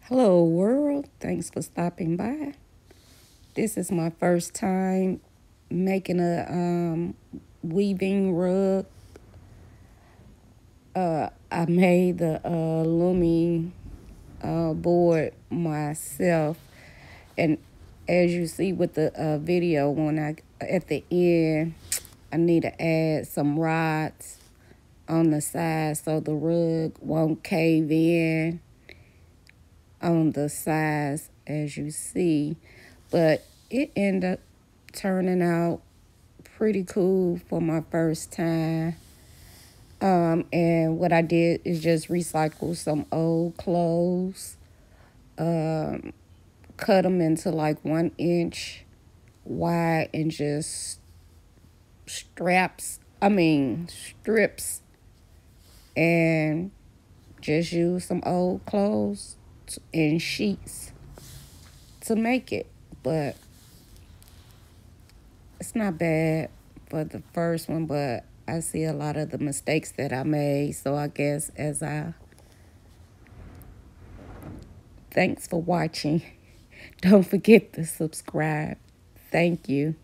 Hello, world. Thanks for stopping by. This is my first time making a weaving rug. I made the looming board myself, and as you see with the video, when I at the end, I need to add some rods on the side so the rug won't cave in on the sides as you see, but it ended up turning out pretty cool for my first time. And what I did is just recycle some old clothes, cut them into like 1 inch wide, and just strips, and just use some old clothes and sheets to make it. But it's not bad for the first one, but I see a lot of the mistakes that I made. So I guess thanks for watching. Don't forget to subscribe. Thank you.